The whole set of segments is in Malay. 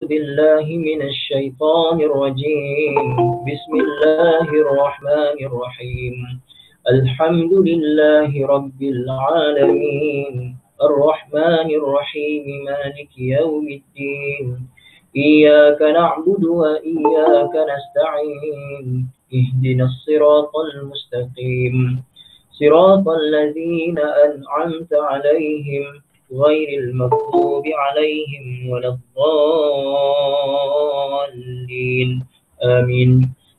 بالله من الشيطان الرجيم. بسم الله الرحمن الرحيم. الحمد لله رب العالمين الرحمن الرحيم مالك يوم الدين. إياك نعبد وإياك نستعين. اهدنا الصراط المستقيم صراط الذين أنعمت عليهم غير المغضوب عليهم ولا الضالين آمين.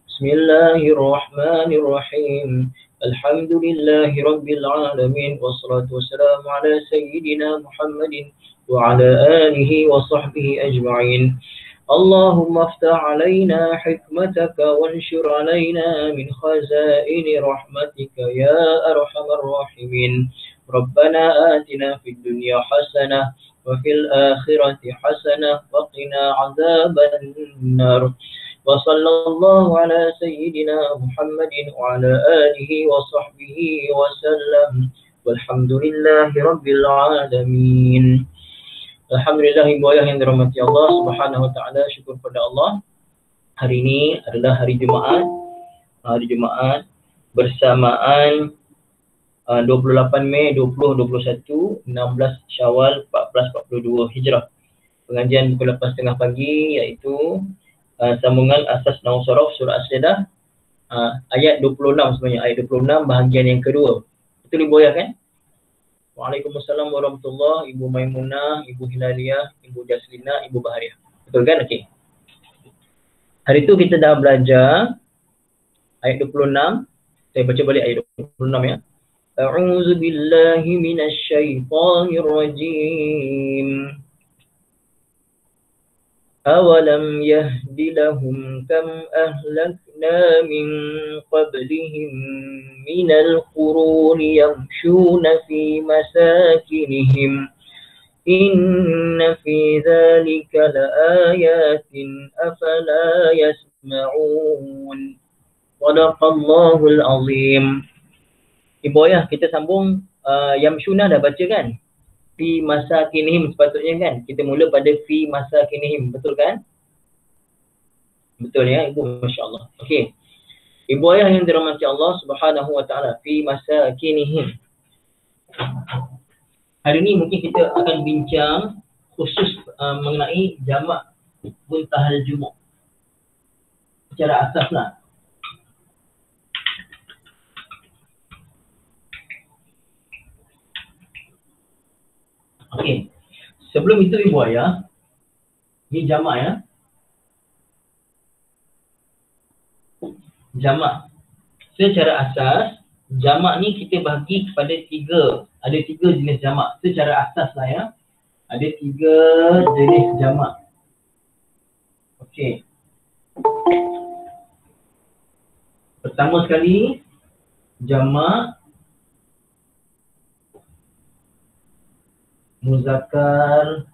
بسم الله الرحمن الرحيم. الحمد لله رب العالمين والصلاة والسلام على سيدنا محمد وعلى آله وصحبه أجمعين. اللهم افتح علينا حكمتك وانشر علينا من خزائن رحمتك يا أرحم الراحمين. ربنا آتنا في الدنيا حسنة وفي الآخرة حسنة وقنا عذاب النار. وصلى الله على سيدنا محمد وعلى آله وصحبه وسلم والحمد لله رب العالمين. Alhamdulillah, ibu ayah yang dirahmati Allah Subhanahu wa taala, syukur pada Allah. Hari ini adalah hari Jumaat. Hari Jumaat bersamaan 28 Mei 2021, 16 Syawal 1442 Hijrah. Pengajian pukul 8.30 pagi, iaitu sambungan asas nahwu sharaf surah As-Sajdah, ayat 26 sebenarnya, ayat 26 bahagian yang kedua. Betul ibu ayah kan? Waalaikumsalam warahmatullahi. Ibu Maimunah, Ibu Hilaliah, Ibu Jaslina, Ibu Bahariah. Betul kan? Okey. Hari itu kita dah belajar ayat 26. Saya baca balik ayat 26 ya. A'udzu billahi minasy syaithanir rajim. Awalam yahdi lahum kam ahlakna min qablihim minal quruni yamshuna fi masakinihim. Inna fi dhalika laayatin afala yasma'un. Sadaqallahul azim. Ibu ayah, kita sambung yamshuna dah baca kan? Fi masakinihim sepatutnya kan? Kita mula pada fi masakinihim, betul kan? Betul ya ibu, masya-Allah. Okey. Ibu ayah yang dirahmati Allah Subhanahu wa taala, fi masakinihim. Hari ini mungkin kita akan bincang khusus mengenai jamak muntahal jumu'. Secara asaslah. Okey. Sebelum itu ibu ayah, ini jamak ya. Jamak. Secara asas, jamak ni kita bagi kepada ada tiga jenis jamak. Secara asas lah ya. Ada tiga jenis jamak. Okey. Pertama sekali, jamak muzakkar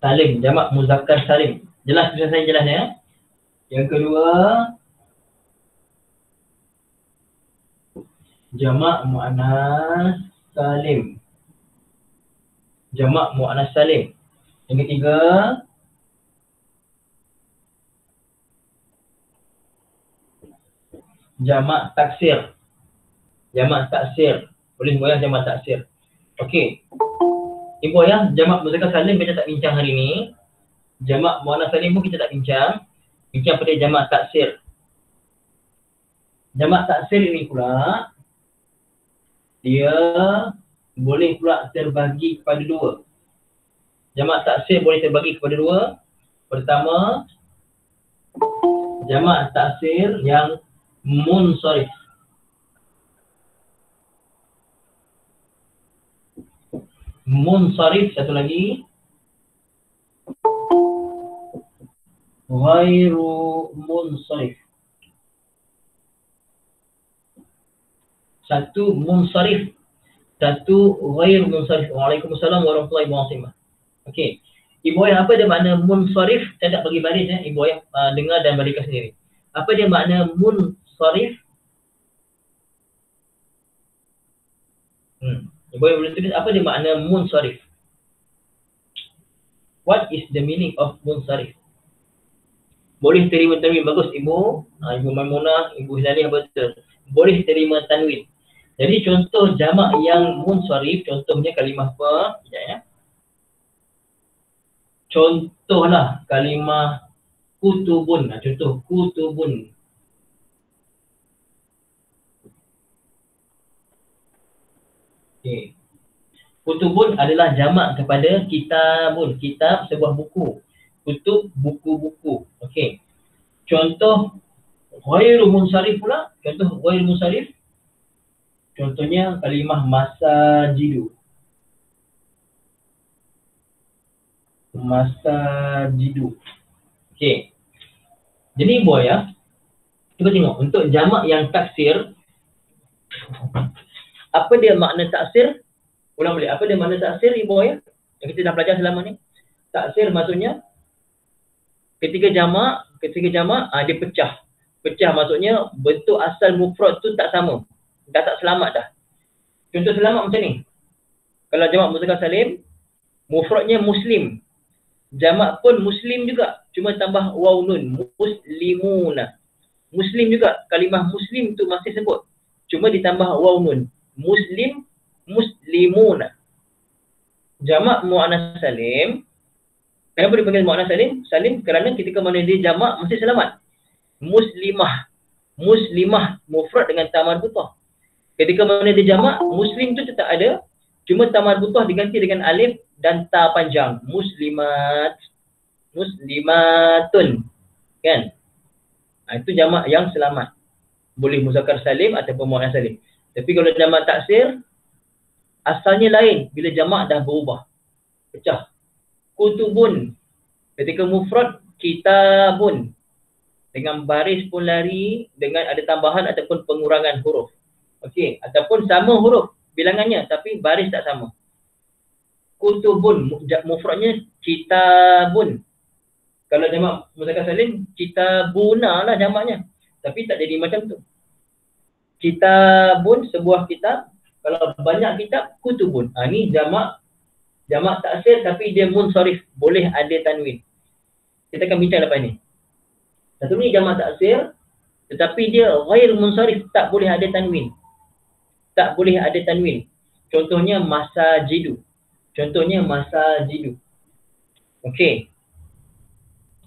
salim. Jamak muzakkar salim. Jelas tulisan saya jelas ya. Yang kedua, jamak muannas salim. Jamak muannas salim. Yang ketiga, jamak taksir. Jamak taksir. Boleh goyang jamak taksir. Okey. Ibu ayah, jamak muzakkar salim kita tak bincang hari ni. Jamak muannas salim pun kita tak bincang. Bincang pada jamak taksir. Jamak taksir ini pula, dia boleh pula terbagi kepada dua. Jamak taksir boleh terbagi kepada dua. Pertama, jamak taksir yang munsharif. Munsharif, satu lagi, ghairu munsharif. Satu munsharif, satu ghairu munsharif. Waalaikumsalam warahmatullahi wabarakatuh. Okey. Ibu ayah, apa dia makna munsharif? Saya tak bagi baris ya. Ibu ayah dengar dan balikan sendiri. Apa dia makna munsharif? Ibu ayah boleh tulis apa dia makna munsharif? What is the meaning of munsharif? Boleh terima tanwin, bagus ibu. Ibu Maimunah, ibu Hilaliah betul. Boleh terima tanwin. Jadi contoh jamak yang munsharif, contohnya kalimah apa? Sekejap ya. Contohlah kalimah kutubun. Contoh kutubun. Okay. Kutubun adalah jamak kepada kitabun. Kitab sebuah buku. Kutub buku-buku. Okey. Contoh ghairu munsharif pula. Contoh ghairu munsharif. Contohnya kalimah masajidu. Masajidu. Okey. Jadi boy ya. Cuba tengok untuk jamak yang taksir. Apa dia makna taksir? Ulang balik. Apa dia makna taksir ibu ya? Yang kita dah belajar selama ni. Taksir maksudnya ketika jamak dia pecah. Pecah maksudnya bentuk asal mufrad tu tak sama. Dah tak selamat dah. Contoh selamat macam ni. Kalau jamak muzakkar salim, mufradnya muslim. Jamak pun muslim juga. Cuma tambah waw nun. Muslimuna. Muslim juga. Kalimah muslim tu masih sebut. Cuma ditambah waw nun. Muslim, muslimuna. Jamak muannas salim. Kenapa dipanggil muannas salim? Salim kerana ketika mana dia jamak mesti selamat. Muslimah. Muslimah mufrad dengan ta marbutah. Ketika mana dia jamak, muslim tu tetap ada. Cuma ta marbutah diganti dengan alif dan ta panjang. Muslimat. Muslimatun. Kan? Itu jamak yang selamat. Boleh muzakkar salim ataupun muannas salim. Tapi kalau jamak taksir, asalnya lain bila jamak dah berubah. Pecah. Kutubun. Ketika mufrad, kitabun. Dengan baris pun lari, dengan ada tambahan ataupun pengurangan huruf. Okey. Ataupun sama huruf bilangannya, tapi baris tak sama. Kutubun. Mufradnya kitabun. Kalau jamak muzakkar salim, kitabuna lah jamaknya. Tapi tak jadi macam tu. Kitabun, sebuah kitab. Kalau banyak kitab, kutubun. Ni jamak taksir tapi dia munsharif. Boleh ada tanwin. Kita akan bincang lepas ni. Satu ni jamak taksir tetapi dia ghair munsharif. Tak boleh ada tanwin. Tak boleh ada tanwin. Contohnya masajidu. Okey.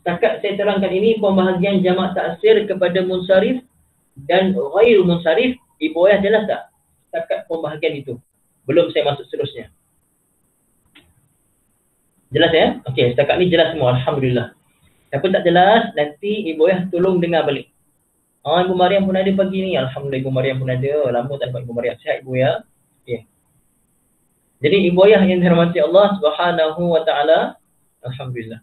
Setakat saya terangkan ini pembahagian jamak taksir kepada munsharif dan ghair munsharif. Ibu ayah jelas tak? Setakat pembahagian itu. Belum saya masuk seterusnya. Jelas ya? Okey, setakat ni jelas semua. Alhamdulillah. Siapa tak jelas, nanti ibu ayah tolong dengar balik. Ibu Mariam pun ada pagi ni. Alhamdulillah ibu Mariam pun ada. Lama tak nampak ibu Mariam. Sihat ibu ya? Okey. Jadi ibu ayah yang dirahmati Allah Subhanahu wa taala. Alhamdulillah.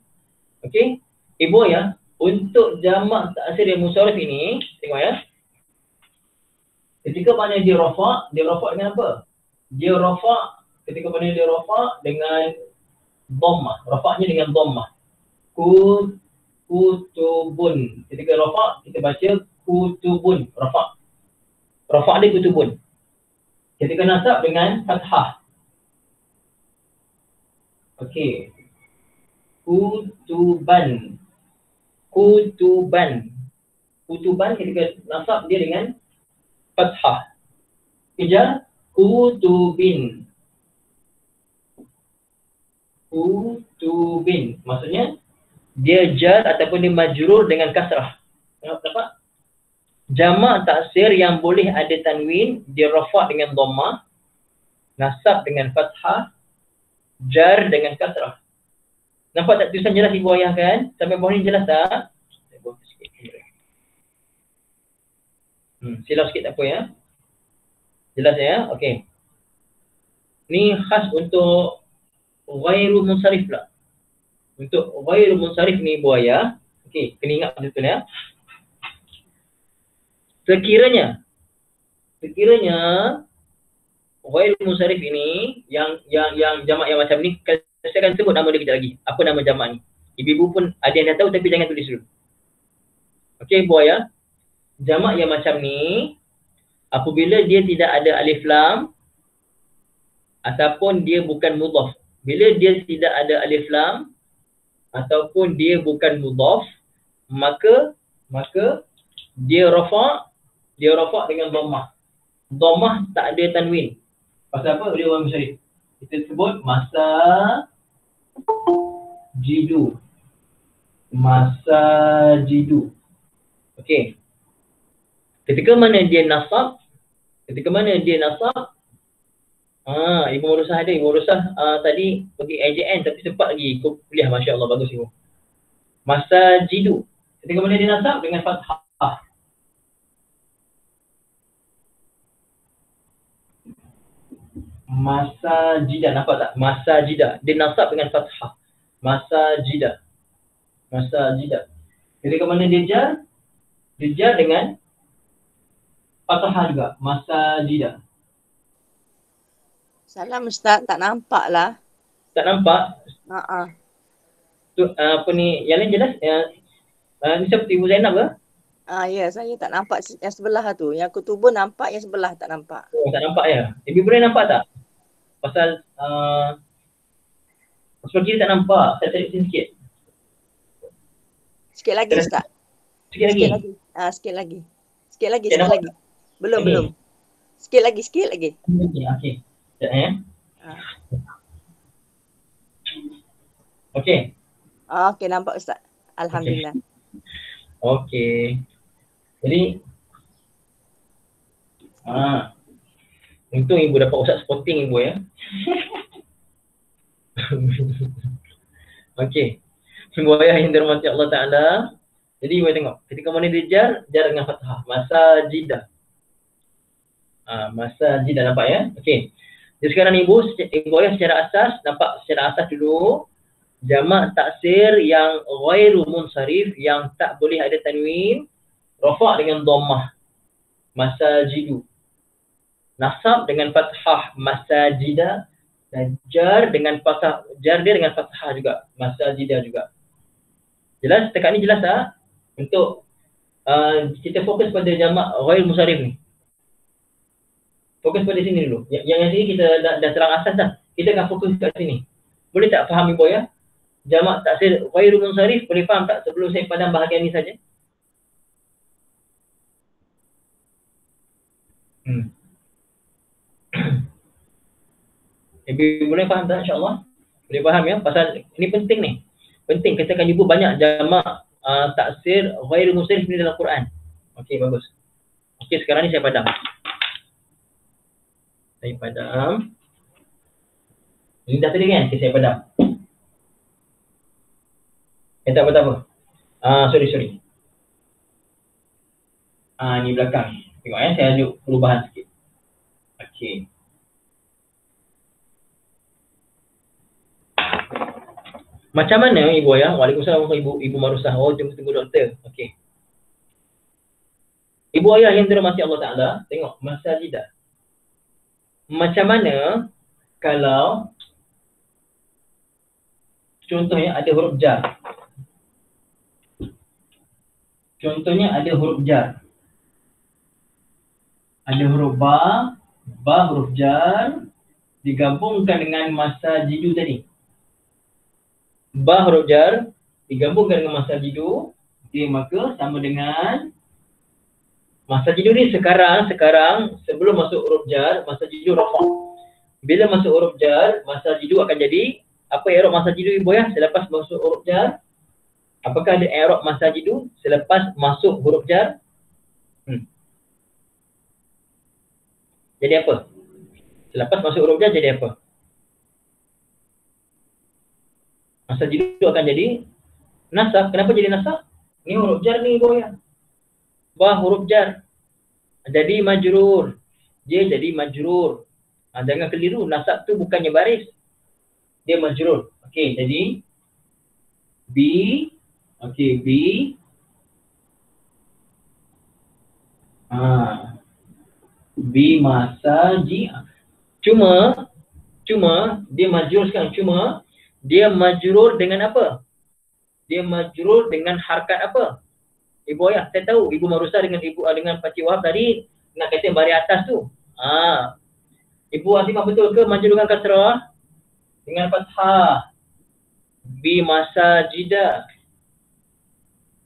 Okey. Ibu ayah, untuk jamak taksir yang munsharif ini, tengok ya. Ketika mana dia rafa' dengan apa? Dia rafa' ketika mana dia rafa' dengan dhammah. Rafa'nya dengan dhammah. Kutubun. Ketika rafa' kita baca kutubun. Rafa' dia kutubun. Ketika nasab dengan fathah. Okey. Kutuban. Kutuban ketika nasab dia dengan fathah. Kejar kutubin. Maksudnya dia jar ataupun dia majrur dengan kasrah. Nampak? Jamak taksir yang boleh ada tanwin, dia rafa' dengan dhammah, nasab dengan fathah, jar dengan kasrah. Nampak tak tulisan jelas ibu ayah kan? Sampai bawah ni jelas tak? Saya buang sikit. Silau sikit tak apa ya. Jelas ya? Okey. Ni khas untuk ghairu munsharif pula. Untuk ghairu munsharif ni ibu ayah. Okey, kena ingat betul ya. Sekiranya ghairu munsharif ini yang jamak yang macam ni, saya akan sebut nama dia kejap lagi. Apa nama jamak ni? Ibu-ibu pun ada yang dah tahu tapi jangan tulis dulu. Okey ibu ayah. Jamak yang macam ni, apabila dia tidak ada alif lam ataupun dia bukan mudhaf. Bila dia tidak ada alif lam ataupun dia bukan mudhaf, maka dia rafa' dengan dhammah. Dhammah tak ada tanwin. Pasal apa? Dia orang Syarif. Kita sebut masa jidu. Masa jidu. Okey. Ketika mana dia nasab, Ibu Marusah ada. Ibu Marusah tadi pergi AJN tapi sempat lagi ikut kuliah. Masya Allah, bagus Ibu. Masa jidu. Ketika mana dia nasab dengan fathah. Masa jida, nampak tak? Masa jida. Dia nasab dengan fathah. Masa jida. Ketika mana dia jar dengan fathah juga. Masa jida. Salam Ustaz, tak nampak lah. Tak nampak? Tu, apa ni, yang lain jelas? Ni seperti Ibu Zainab ke? Ya, saya tak nampak yang sebelah tu. Yang kutubun nampak, yang sebelah tak nampak. Oh, tak nampak ya? Ibu boleh nampak tak? Pasal sebelah kiri tak nampak. Saya tarik sini sikit. Sikit lagi Ustaz. Sikit lagi? Sikit lagi. Belum. Sikit lagi. Okey. Sekejap ya. Okey. Okey, nampak Ustaz. Alhamdulillah. Okey. Jadi untung Ibu dapat Ustaz spotting Ibu ya. Okey. Semua ayah yang dirahmati Allah Ta'ala. Jadi Ibu tengok, ketika mana dia jar dengan fathah. Masa jida. Masa jida, nampak ya? Okey. Jadi sekarang Ibu ayah secara asas, nampak secara asas dulu. Jamak taksir yang ghairu munsharif, yang tak boleh ada tanwin, rafa' dengan dhammah. Masa jidu. Nasab dengan fathah. Masa jida. Dan jar dia dengan fathah juga. Masa jida juga. Jelas? Setakat ni jelas tak? Untuk kita fokus pada jamak ghair munsharif ni. Fokus pada sini dulu. Yang sini kita dah terang asas dah. Kita akan fokus kat sini. Boleh tak faham Ibu ya? Jamak taksir ghair munsharif, boleh faham tak sebelum saya padam bahagian ni saja? Ibu boleh faham tak insya-Allah? Boleh faham ya? Pasal ini penting ni. Penting, kita akan jumpa banyak jamak taksir ghair munsharif ni dalam Quran. Okey, bagus. Okey, sekarang ni saya padam. Ini dah tadi kan? Okay, saya padam. Tak apa. Sorry. Ni belakang. Tengok ya, saya ajuk perubahan sikit. Okey. Macam mana Ibu ya? Waalaikumsalam Ibu Marusah. Oh, jom tunggu doktor. Okey. Ibu ayah yang dirahmati Allah Ta'ala, tengok masa jida. Macam mana kalau contohnya ada huruf jar. Ada huruf ba huruf jar digabungkan dengan masa jidu tadi. Ba huruf jar digabungkan dengan masa jidu, maka sama dengan masa jidu ni sekarang sebelum masuk huruf jar, masa jidu rafa'. Bila masuk huruf jar, masa jidu akan jadi apa i'rab masa jidu Ibu ya? Selepas masuk huruf jar, apakah ada i'rab masa jidu selepas masuk huruf jar? Jadi apa? Selepas masuk huruf jar jadi apa? Masa jidu akan jadi nasab. Kenapa jadi nasab? Ni huruf jar ni Ibu ya. Ba huruf jar jadi majrur. Dia jadi majrur. Jangan keliru, nasab tu bukannya baris. Dia majrur. Okey, jadi B masa ji. Cuma dia majrur sekarang. Cuma dia majrur dengan apa? Dia majrur dengan harkat apa? Ibu ayah, saya tahu Ibu Marusah dengan Pakcik Wahab tadi nak kata baris atas tu. Ibu Azimah betul ke majrur dengan kasrah? Dengan fathah. Bi masajida.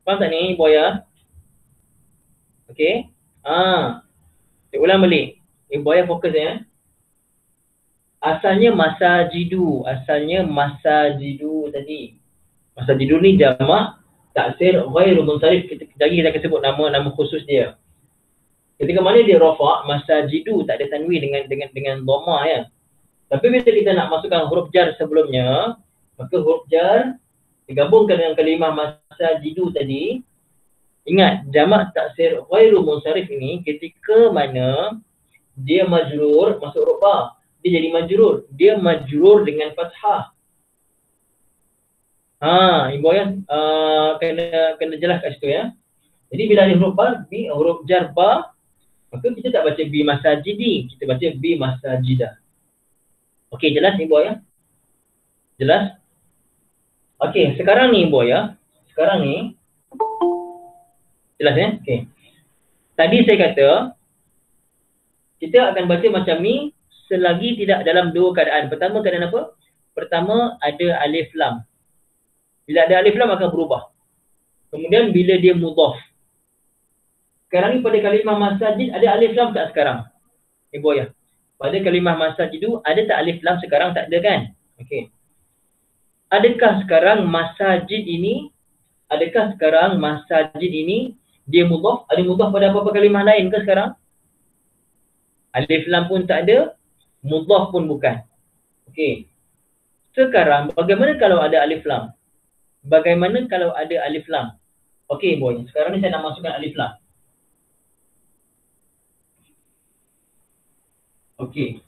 Faham tak ni Buaya? Okey. Saya ulang balik. Buaya fokus ya. Asalnya masajidu tadi. Masajidu ni jamak taksir ghairu munsharif. Lagi kita akan sebut nama khusus dia. Ketika mana dia rafa', masajidu tak ada tanwin dengan dhamma ya. Tapi bila kita nak masukkan huruf jar sebelumnya, maka huruf jar digabungkan dengan kalimah masajidu tadi. Ingat, jamak taksir ghairu munsharif ini ketika mana dia majrur masuk huruf ba, dia jadi majrur. Dia majrur dengan fathah. Ibu ya, kena jelas kat situ ya. Jadi bila ada huruf ba, bi huruf jar ba, maka kita tak baca bi masajidi, kita baca bi masajida. Okey, jelas ibu ya? Jelas? Okey, sekarang ni ibu ya. Sekarang ni jelas ya? Okey. Tadi saya kata kita akan baca macam ni selagi tidak dalam dua keadaan. Pertama keadaan apa? Pertama ada alif lam. Bila ada alif lam akan berubah. Kemudian bila dia mudhaf. Sekarang ni pada kalimah masajid ada alif lam tak sekarang? Ibu ya. Pada kalimah masajidu ada tak alif lam sekarang? Tak ada kan? Okey. Adakah sekarang masajid ini dia mudhaf? Ada mudhaf pada apa-apa kalimah lain ke sekarang? Alif lam pun tak ada, mudhaf pun bukan. Okey. Sekarang bagaimana kalau ada alif lam? Okey boy, sekarang ni saya nak masukkan alif lam. Okey.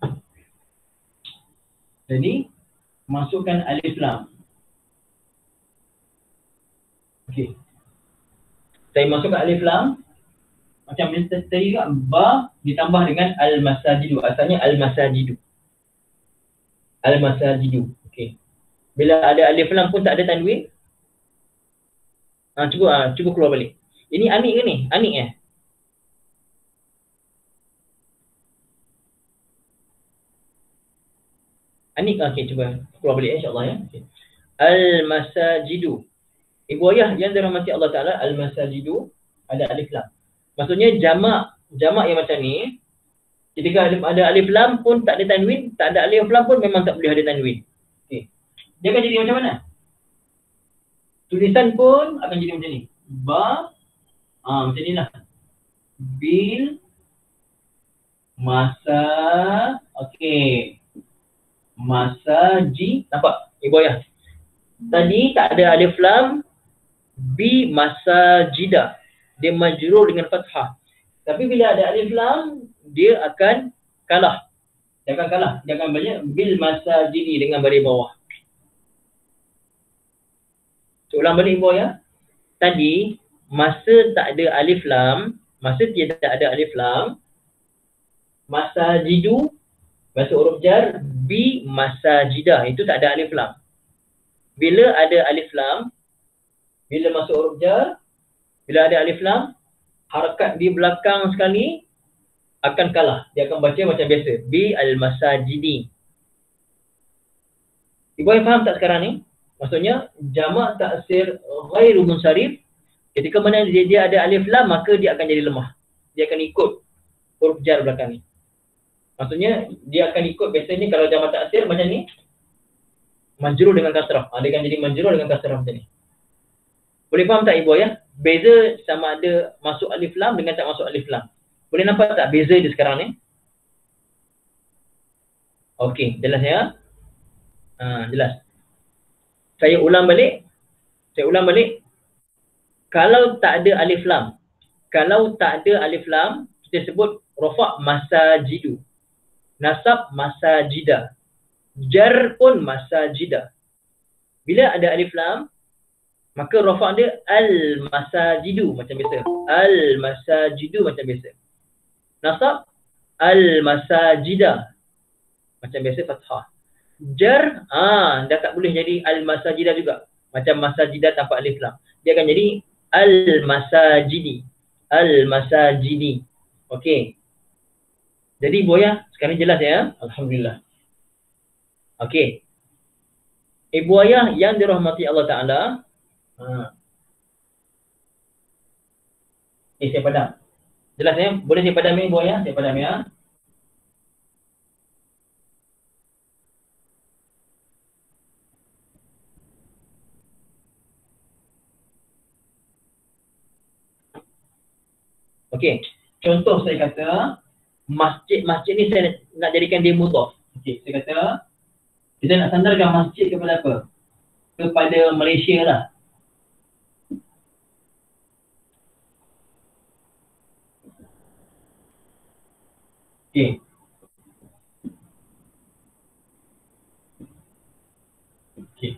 Jadi masukkan alif lam. Okey. Saya masukkan alif lam. Macam tadi juga ba ditambah dengan al-masajidu. Asalnya al-masajidu. Al-masajidu. Okey. Bila ada alif lam pun tak ada tanwin. Cuba keluar balik. Ini anik ke ni? Anik ya? Anik, okey, cuba keluar balik insya-Allah ya. Okay. Al-masajidu. Ibu ayah yang dirahmati Allah Taala, al-masajidu ada alif lam. Maksudnya jamak yang macam ni, ketika ada alif lam pun tak ada tanwin, tak ada alif lam pun memang tak boleh ada tanwin. Okey. Dia akan jadi macam mana? Tulisan pun akan jadi macam ni. Ba macam inilah. Bil masa, okey. Masaji, nampak ibu ayah? Tadi tak ada alif lam, bi masajida. Dia majrur dengan fathah. Tapi bila ada alif lam, dia akan kalah. Dia akan baca bil masajidi dengan baris bawah. So, ulang balik ibu ayah. Tadi masa tak ada alif lam, masa tiada ada alif lam, masajidu masuk huruf jar, bi masajida, itu tak ada alif lam. Bila ada alif lam, bila masuk huruf jar, bila ada alif lam, harakat di belakang sekali akan kalah. Dia akan baca macam biasa, bi al-masajidi. Ibu yang faham tak sekarang ni? Maksudnya jamak taksir ghairu munsharif, ketika mana dia ada alif lam, maka dia akan jadi lemah. Dia akan ikut huruf jar belakang ni. Maksudnya dia akan ikut biasanya kalau jamak taksir macam ni, majrur dengan kasrah. Dia akan jadi majrur dengan kasrah macam ni. Boleh faham tak ibu ya? Beza sama ada masuk alif lam dengan tak masuk alif lam. Boleh nampak tak beza dia sekarang ni? Okey, jelas ya? Jelas. Saya ulang balik. Kalau tak ada alif lam, kita sebut rafa' masajidu. Nasab masajida. Jar pun masajida. Bila ada alif lam, maka rafa' dia al-masajidu macam biasa. Al-masajidu macam biasa. Nasab al-masajida macam biasa fathah. Jar dah tak boleh jadi al-masajida juga. Macam masajida tanpa alif lam. Dia akan jadi al-masajidi. Al-masajidi. Okey. Jadi boya, sekarang jelas ya? Alhamdulillah. Okey. Ibu ayah yang dirahmati Allah Ta'ala. Saya padam. Jelas ya? Boleh saya padam ibu ayah? Saya padam ya. Okey. Contoh saya kata, masjid ni saya nak jadikan dia mudhaf. Okey, saya kata kita nak sandarkan masjid kepada apa? Kepada Malaysia lah. Okey. Okey.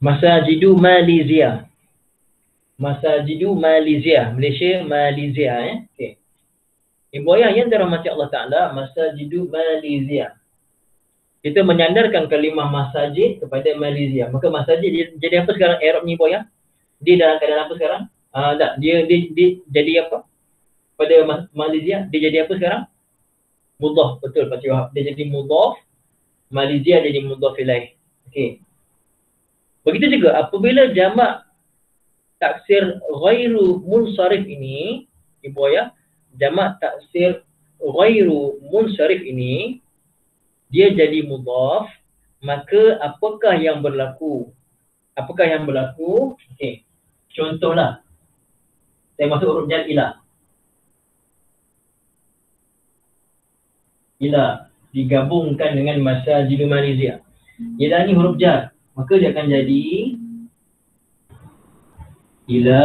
Masajidu Malaysia. Masajidu Malaysia. Malaysia, Malaysia Okey. Ibu ayah yang dirahmati Allah Ta'ala, Masajidu Malaysia. Kita menyandarkan kalimah masajid kepada Malaysia. Maka masajid dia jadi apa sekarang Arabnya ibu ayah? Dia dalam keadaan apa sekarang? Tak, dia jadi apa? Pada Malaysia dia jadi apa sekarang? Mudhaf, betul Pak Cik Wahab. Dia jadi mudhaf, Malaysia jadi mudhaf ilaih. Okey. Begitu juga apabila jamak taksir ghairu munsharif ini, ibu ayah, jamak taksir ghairu munsharif ini dia jadi mudhaf, maka apakah yang berlaku? Apakah yang berlaku? Okey. Contohlah. Saya masuk huruf jar ila. Ila digabungkan dengan Masajidu Malaysia. Ila ni huruf jar. Maka dia akan jadi ila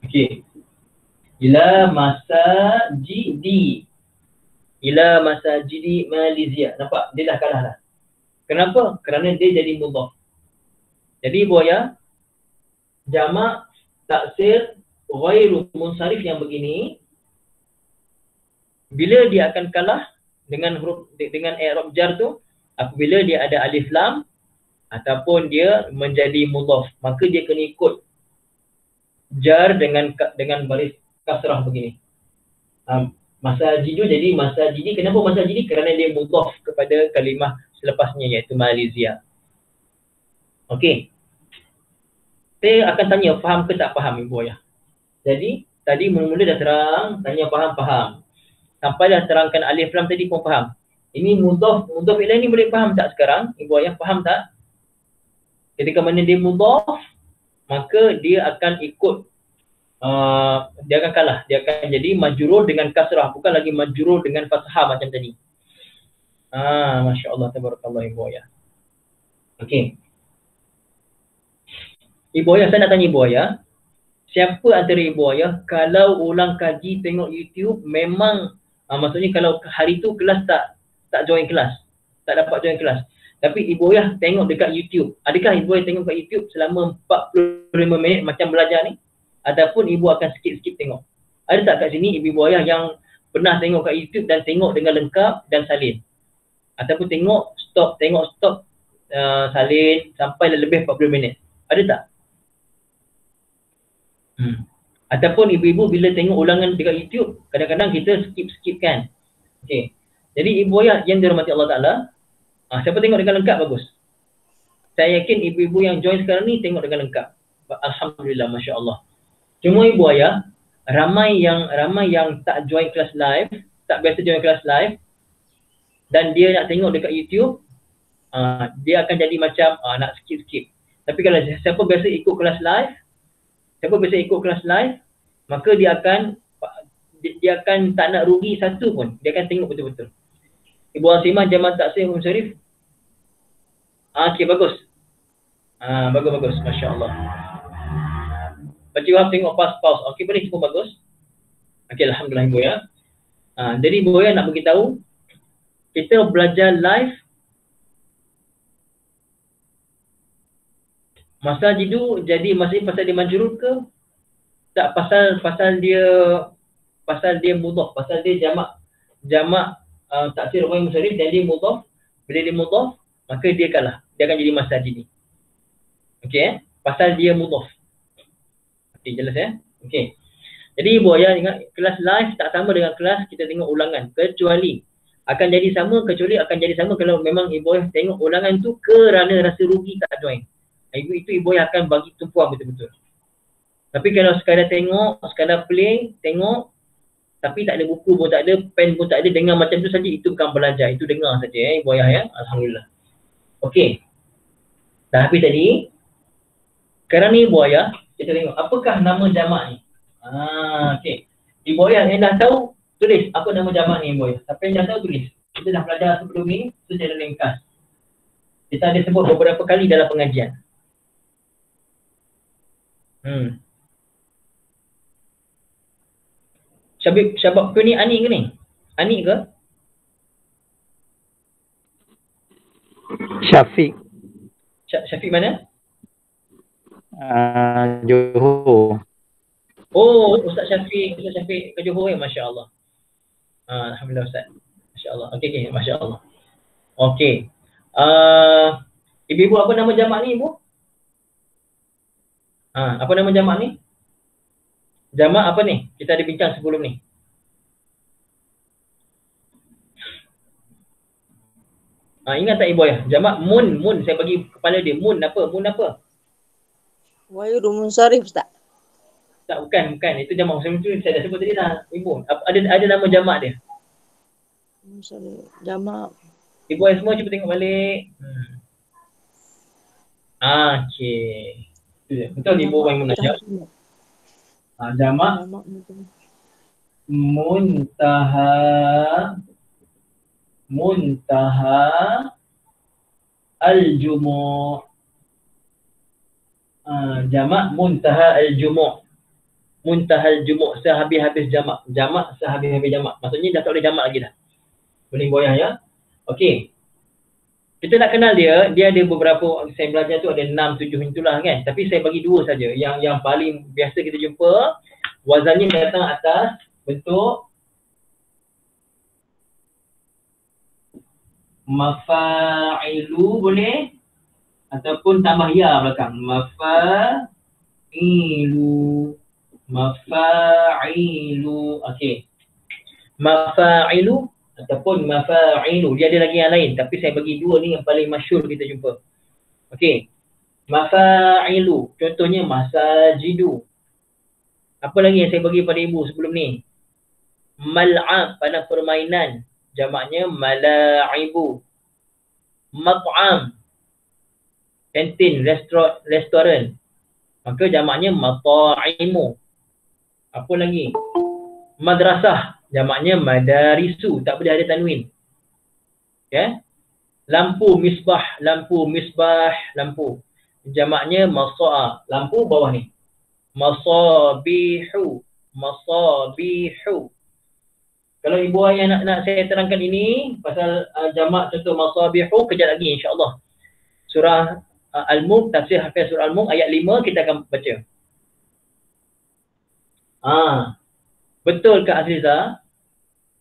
okey. Ila masajidi. Ila masajidi Malaysia. Nampak? Dia dah kalah dah. Kenapa? Kerana dia jadi mudhaf. Jadi ibu ayah, jamak taksir ghairu munsharif yang begini, bila dia akan kalah dengan huruf dengan i'rab jar tu, apabila dia ada alif lam ataupun dia menjadi mudhaf, maka dia kena ikut jar dengan baris kasrah begini. Masajidu jadi masajidi. Kenapa masajidi? Kerana dia mudhaf kepada kalimah selepasnya iaitu Malaysia. Okey. Saya akan tanya faham ke tak faham ibu ayah. Jadi tadi mula-mula dah terang, tanya faham. Sampai dah terangkan alif lam tadi pun faham. Ini mudhaf ilaih ni boleh faham tak sekarang? Ibu ayah faham tak? Ketika mana dia mudhaf, maka dia akan ikut dia akan kalah. Dia akan jadi majrur dengan kasrah, bukan lagi majrur dengan fathah macam tadi. Masya-Allah, tabarakallah ibu ayah. Okey. Ibu ayah, saya nak tanya ibu ayah, siapa antara ibu ayah kalau ulang kaji tengok YouTube memang maksudnya kalau hari tu kelas tak join kelas, tak dapat join kelas, tapi ibu ayah tengok dekat YouTube. Adakah ibu ayah tengok kat YouTube selama 45 minit macam belajar ni? Ataupun ibu akan skip tengok? Ada tak kat sini ibu ayah yang pernah tengok kat YouTube dan tengok dengan lengkap dan salin? Ataupun tengok stop salin sampai lebih 40 minit? Ada tak? Ataupun ibu-ibu bila tengok ulangan dekat YouTube, kadang-kadang kita skip kan. Okey. Jadi ibu ayah yang dirahmati Allah Ta'ala, siapa tengok dengan lengkap bagus. Saya yakin ibu-ibu yang join sekarang ni tengok dengan lengkap. Alhamdulillah, Masya Allah. Cuma ibu ayah, ramai yang tak join kelas live, tak biasa join kelas live, dan dia nak tengok dekat YouTube, dia akan jadi macam nak skip. Tapi kalau siapa biasa ikut kelas live, maka dia akan tak nak rugi satu pun. Dia akan tengok betul-betul. Ibu Asimah jamak taksir munsharif. Okey, bagus. Bagus. Masya Allah. Pak Cik Wahab tengok pause. Okey, boleh cukup bagus. Okey, alhamdulillah ibu ya. Jadi ibu ya nak beritahu, kita belajar live Masajidu jadi masih pasal dia majrur ke? Tak, pasal dia mudhaf, pasal dia jamak taksir ghairu munsharif dan dia mudhaf. Bila dia mudhaf, maka dia kalah. Dia akan jadi masajidi. Okey, pasal dia mudhaf. Okey, jelas ya? Okey. Jadi ibu ayah ingat, kelas live tak sama dengan kelas kita tengok ulangan. Kecuali akan jadi sama, kecuali akan jadi sama kalau memang ibu ayah tengok ulangan tu kerana rasa rugi tak join. Ibu ayah akan bagi tumpuan betul-betul. Tapi kalau sekadar tengok, sekadar play, tengok, tapi tak ada buku pun tak ada, pen pun tak ada, dengar macam tu saja, itu bukan belajar, itu dengar saja ibu ayah ya. Alhamdulillah. Okey. Dah habis tadi. Sekarang ni ibu ayah, kita tengok apakah nama jamak ni. Okey. Ibu ayah yang dah tahu, tulis apa nama jamak ni ibu ayah. Siapa yang dah tahu tulis. Kita dah belajar sebelum ni secara ringkas. Kita ada sebut beberapa kali dalam pengajian. Syabab kau ni Ani ke ni? Ani ke? Syafiq. Syafiq mana? Johor. Oh, Ustaz Syafiq ke Johor ya, Masya Allah. Alhamdulillah Ustaz. Masya Allah. Okey, Masya Allah. Okey. Ibu-ibu apa nama jamak ni ibu? Apa nama jamak ni? Jamak apa ni? Kita ada bincang sebelum ni. Ingat tak ibu ayah? Jamak mun. Saya bagi kepala dia. Mun apa? Ghairu munsharif tak? Tak, bukan. Itu jamak. Macam tu saya dah sebut tadi dah. Ibu, ada nama jamak dia. Munsharif. Jamak. Ibu ayah semua cuba tengok balik. Okey. Betul ibu yang menajak. Jamak muntaha al-jumu'. Jamak muntaha al-jumu'. Muntaha al-jumu', sehabis-habis jamak. Jamak sehabis-habis jamak. Maksudnya dah tak boleh jamak lagi dah. Boleh boyah ya. Okey. Kita nak kenal dia ada beberapa, saya belajar tu ada 6-7 itulah kan. Tapi saya bagi 2 saja. Yang paling biasa kita jumpa, wazannya datang atas bentuk mafa'ilu boleh, ataupun tambah ya belakang. Mafa'ilu. Okey. Mafa'ilu ataupun mafa'ilu. Dia ada lagi yang lain, tapi saya bagi 2 ni yang paling masyhur kita jumpa. Okey. Mafa'ilu. Contohnya masajidu. Apa lagi yang saya bagi pada ibu sebelum ni? Mal'ab, pada permainan. Jamaknya mala'ibu. Mat'am, kantin, restoran. Maka jamaknya mata'imu. Apa lagi? Madrasah, jamaknya madarisu. Tak boleh ada tanwin. Okay? Lampu, misbah. Lampu. Jamaknya masa'a. Lampu bawah ni. Masabihu. Kalau ibu ayah nak saya terangkan ini pasal jamak contoh masabihu, kejap lagi insya-Allah. Surah Al-Mulk, tafsir hafiz surah Al-Mulk ayat 5 kita akan baca. Betul ke Azizah?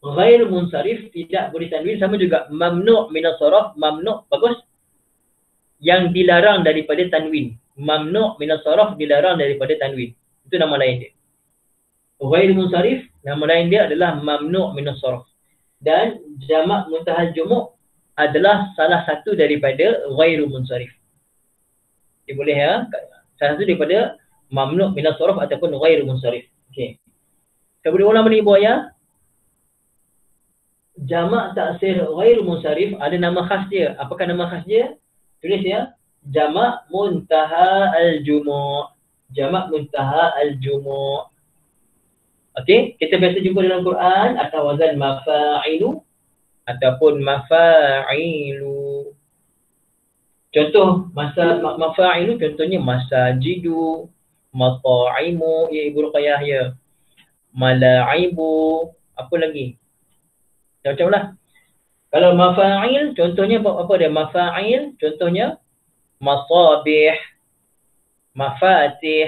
Ghair munsharif tidak boleh tanwin, sama juga mamnu' minas saraf, mamnu' bagus. Yang dilarang daripada tanwin. Mamnu' minas saraf, dilarang daripada tanwin. Itu nama lain dia. Ghair munsharif, nama lain dia adalah mamnu' minas saraf. Dan jamak muntahal jumu' adalah salah satu daripada ghairu munsharif. Dia boleh ya, salah satu daripada mamnu' minas saraf ataupun ghairu munsharif. Okey. Kita boleh ulang benda ibu ayah. Jamak taksir ghairu munsharif ada nama khas dia. Apakah nama khas dia? Tulis ya. Jamak muntaha al-jumu'. Jamak muntaha al-jumu'. Okey, kita biasa jumpa dalam Quran atau wazan mafa'ilu ataupun mafa'ilu. Contoh mafa'ilu contohnya masajidu, mata'imu, ya Ibu Ruqayyah ya. Mala'ibu, apa lagi? Macam-macam lah. Kalau mafa'il contohnya apa dia? Mafa'il contohnya masabih, mafatih.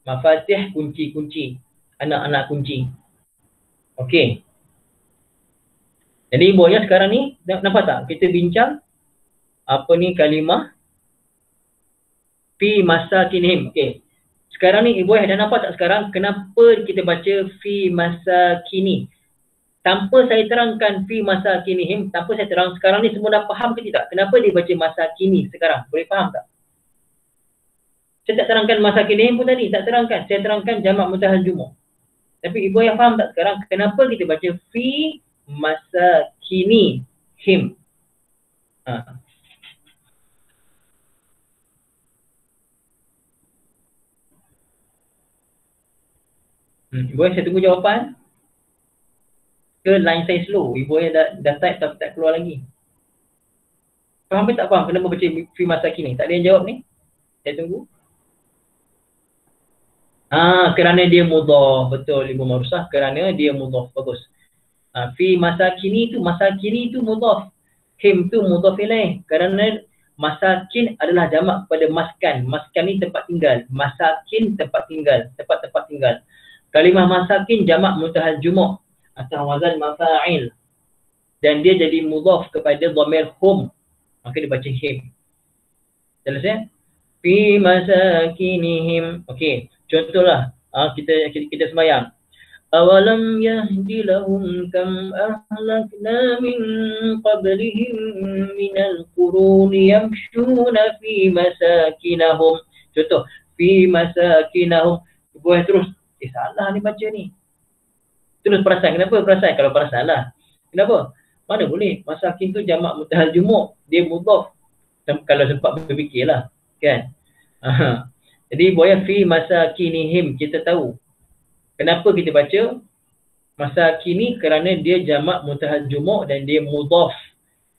Mafatih kunci-kunci. Anak-anak kunci. Okey. Jadi ibu ayah sekarang ni nampak tak? Kita bincang apa ni kalimah fi masakinihim. Okey. Sekarang ni ibu ayah dah nampak tak sekarang kenapa kita baca fi masa kini? Tanpa saya terangkan fi masa kinihim, tanpa saya terang sekarang ni semua dah faham ke tidak? Kenapa dia baca masa kini sekarang? Boleh faham tak? Saya tak terangkan masa kinihim pun tadi, tak terangkan. Saya terangkan jamak mutahal jumu'. Tapi ibu yang faham tak sekarang kenapa kita baca fi masa kini him? Ibu yang saya tunggu jawapan. Ke line saya slow? Ibu yang dah type tapi tak keluar lagi. Faham ke tak faham kenapa baca fi masa kini? Tak ada yang jawab ni? Saya tunggu. Kerana dia mudhaf. Betul Ibu Marusah, kerana dia mudhaf. Bagus. Fi masa kini tu mudhaf. Him tu mudhaf ilaih. Kerana masakin adalah jamak pada maskan. Maskan ni tempat tinggal. Masakin tempat tinggal. Tempat-tempat tinggal. Kalimah masakin jamak mutahal jumu' atau wazan mafa'il. Dan dia jadi mudhaf kepada dhamir hum. Maka dia baca him. Jelas ya? Fi masakinihim. Okey. Contohlah, kita sembahyang. Awalam yahdi lahum kam ahlakna min qablihim minal quruni yamshuna fi masakinahum. Contoh, fi masakinahum. Ibu terus, salah ni baca ni. Terus perasan, kenapa perasan? Kalau perasan lah. Kenapa? Mana boleh? Masakin tu jamak mutahal jumu'. Dia mudhaf. Kalau sempat berfikirlah. Kan? Jadi buaya fi masakinihim, kita tahu kenapa kita baca masakini, kerana dia jamak mutahal jumu' dan dia mudhaf.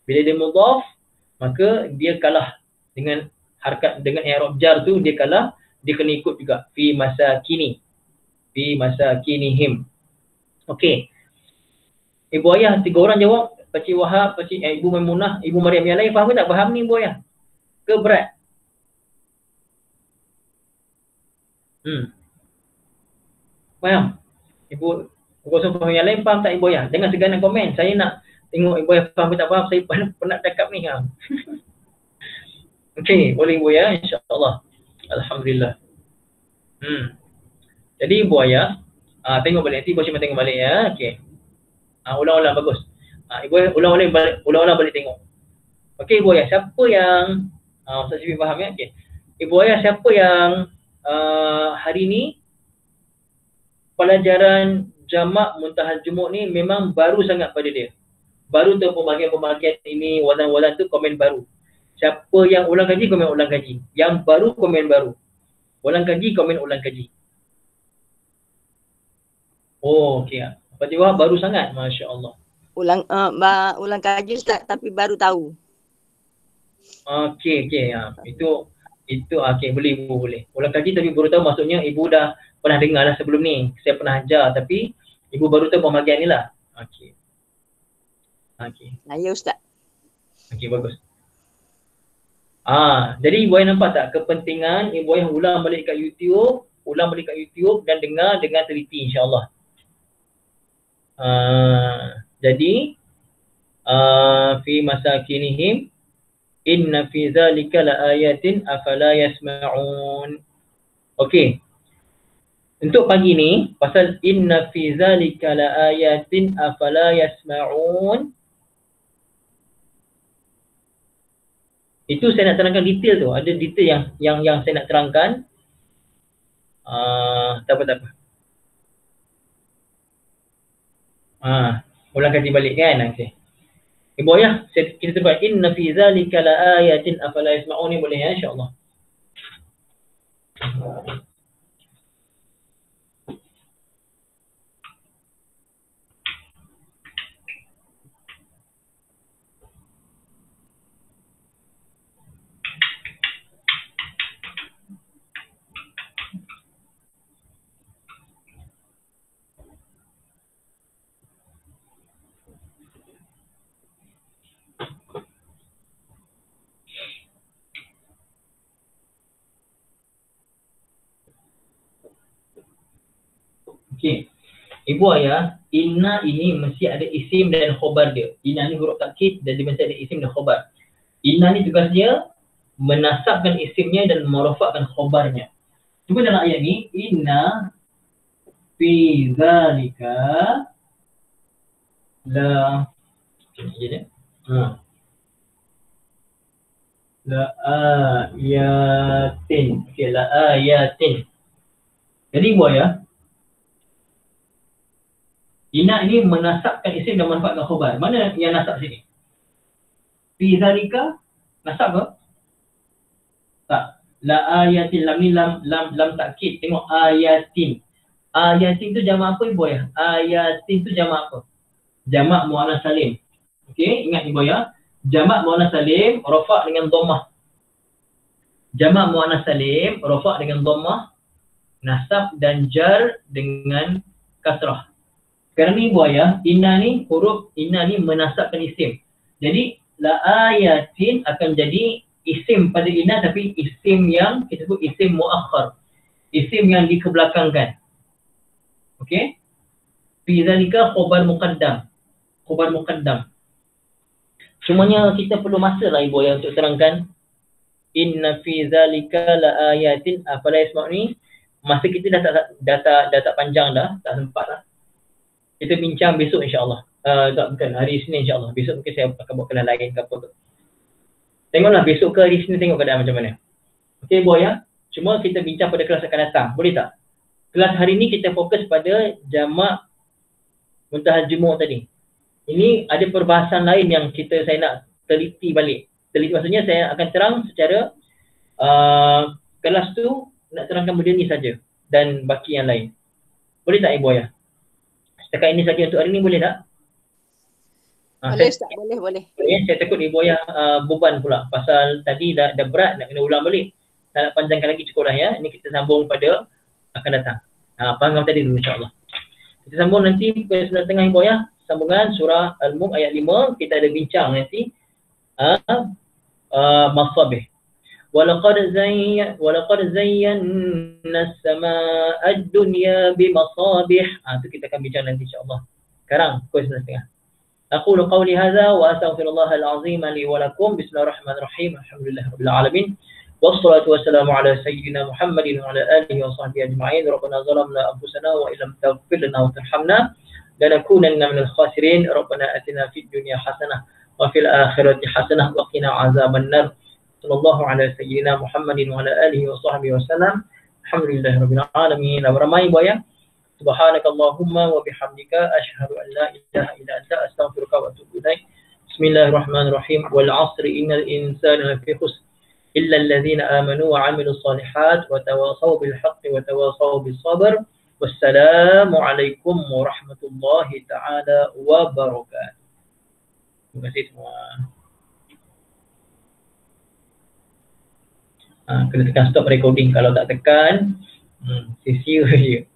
Bila dia mudhaf, maka dia kalah dengan harakat, dengan i'rab jar tu dia kalah, dia kena ikut juga fi masakini. Fi masakinihim. Okey. Ibu ayah 3 orang jawab, Pakcik Wahab, Ibu Maimunah, Ibu Mariam, yang lain faham ke tak? Faham ni ibu ayah? Ke berat? Faham? Ibu kosong faham, yang lain faham tak ibu ayah? Jangan segan nak komen. Saya nak tengok ibu ayah faham ke tak faham. Saya penat cakap ni. Okey, boleh ibu ayah, insya-Allah. Alhamdulillah. Jadi ibu ayah, tengok balik nanti, ibu cuma tengok balik ya. Okey. Ulang-ulang bagus. Ibu ayah ulang-ulang balik tengok. Okey ibu ayah, siapa yang Ustaz Syifie faham ya? Okey. Ibu ayah, siapa yang hari ni pelajaran jamak muntahal jumu' ni memang baru sangat pada dia. Baru tu pembahagian-pembahagian ini, wazan-wazan tu komen baru. Siapa yang ulang kaji, komen ulang kaji. Yang baru, komen baru. Ulang kaji, komen ulang kaji. Oh, okey. Pakcik Wahab baru sangat, Masya Allah. Ulang kaji Ustaz, tapi baru tahu. Okey. Itu okey, boleh ibu boleh. Ulang kaji tapi baru tahu, maksudnya ibu dah pernah dengar lah sebelum ni. Saya pernah ajar tapi ibu baru tahu pembahagian ni lah. Okey. Ya Ustaz. Okey, bagus. Jadi ibu ayah nampak tak kepentingan ibu ayah ulang balik kat YouTube dan dengar dengan teliti, insya-Allah. Jadi fi masakinihim inna fi zalika laayatin afala yasma'un. Okey. Untuk pagi ni pasal inna fi zalika laayatin afala yasma'un, itu saya nak terangkan detail tu. Ada detail yang saya nak terangkan. Tak apa. Ulang kaji balik kan. Okey. Ibu ayah, kita sebut inna fi zalika laayatin afala yasma'un ni boleh ya, insya-Allah. Okey. Ibu ayah, inna ini mesti ada isim dan khobar dia. Inna ni huruf takkid dan dia mesti ada isim dan khobar. Inna ni tugas dia menasabkan isimnya dan merofakkan khobarnya. Cuba dalam ayat ni, inna fi zalika la la ayatin. Okey, la ayatin. Jadi buaya, inna ini menasabkan isim dan manfaatkan khabar. Mana yang nasab sini? Fi zalika nasab ke? Tak. La ayatin, lam ni lam takkid. Tengok ayatin. Ayatin tu jamak apa ibu ya? Ayatin tu jamak apa? Jamak muannas salim. Okey, ingat ibu ya. Jamak muannas salim rafa' dengan dhammah. Jamak muannas salim rafa' dengan dhammah, nasab dan jar dengan kasrah. Sekarang ni ibu ya, inna ni huruf inna ni menasabkan isim. Jadi la ayatin akan jadi isim pada inna, tapi isim yang kita sebut isim muakhar. Isim yang dikebelakangkan. Okey? Fi zalika khabar muqaddam. Khabar muqaddam. Semuanya kita perlu masa lah ibu ya untuk terangkan. Inna fi zalika la ayatin. Apalah isma' ni? Masa kita dah tak panjang dah, tak sempat lah. Kita bincang besok insya-Allah. Bukan hari Isnin insya-Allah. Besok mungkin saya akan buat kelas lain ke apa tu. Tengoklah besok ke hari Isnin, tengok keadaan macam mana. Okey boy ya. Cuma kita bincang pada kelas akan datang. Boleh tak? Kelas hari ni kita fokus pada jamak muntahal jumuk tadi. Ini ada perbahasan lain yang saya nak teliti balik. Teliti maksudnya saya akan terang secara kelas tu nak terangkan benda ni saja dan baki yang lain. Boleh tak ibu ya? Setakat ini saja untuk hari ni, boleh tak? Boleh Ustaz, boleh. Saya takut ibu ya beban pula pasal tadi dah berat nak kena ulang balik. Tak nak panjangkan lagi, cukup dah ya. Ini kita sambung pada akan datang. Faham tadi dulu insya-Allah. Kita sambung nanti pukul 9.30 ibu ya. Sambungan surah Al-Mulk ayat 5, kita ada bincang nanti masabih. Walaqad zayyana as-samaa'a ad-dunya bimasabih. Itu kita akan bincang nanti insya-Allah. Sekarang pukul 9.30. أقول قولي هذا وأستغفر الله العظيم لي ولكم. بسم الله الرحمن الرحيم. الحمد لله رب العالمين والصلاة والسلام على سيدنا محمد وعلى آله وصحبه أجمعين. ربنا ظلمنا أنفسنا وإن لم تغفر لنا وترحمنا لنكونن من الخاسرين. ربنا آتنا في الدنيا حسنة وفي الآخرة حسنة وقنا عذاب النار. صلى الله على سيدنا محمد وعلى آله وصحبه وسلم. الحمد لله رب العالمين. Ramai boya. Subhanakallahumma wa bihamdika asyhadu an la ilaha illa anta astaghfiruka wa atubu ilaik. Bismillahirrahmanirrahim. Wal 'asri innal insana lafi khusr illa alladhina amanu wa 'amilus solihat wa tawasaw bil haqqi wa tawasaw bis sabr. Wassalamu alaikum warahmatullahi taala wabarakatuh. Terima kasih semua. Kena tekan stop recording. Kalau tak tekan, see you.